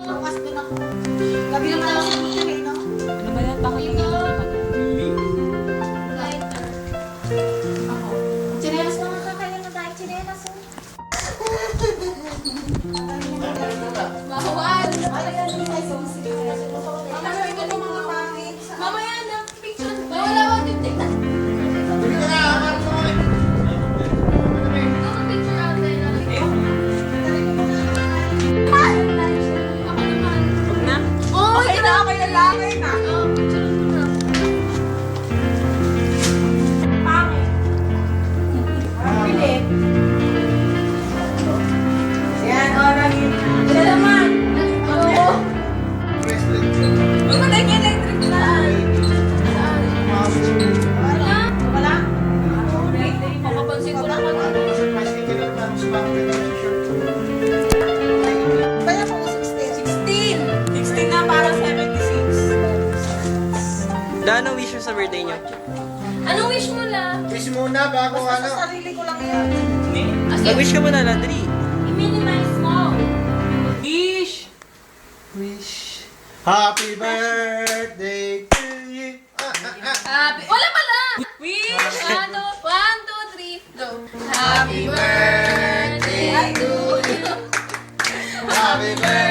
Bukas din ako. Gabi naman ako sa butin eh, no? Ano ba yan? Bakit hindi ka Lighter. Ako. Chinelas na nga kakaya na dahil chinelas. Mahawaan! Malaga din tayo sa musik. Mamaya ito ng mga pangit. Mamaya na! Picture! Wala ko titik na! Picture out there na lang. Ako naman. Huwag na? Oo! Okay na, okay na lang. Okay na. Oo, picture mo na. Pangit. Pilit. Yan, o, lagi. Wala naman. Oo. Huwag mo na yung electric na. Wala. Wala. Papapansin ko naman. Kaya po 16. 16 na para 76. Anong wish mo sa birthday niyo? Anong wish mo lang? Wish muna bago Basta ano. sa sarili ko lang yan. Mag-wish ka muna, Landry. I-minimize mo. Wish! Wish. Happy birthday to you. Happy... Wala pala! Wish! 1, 2, 3, go! Happy birthday to you! Happy birthday.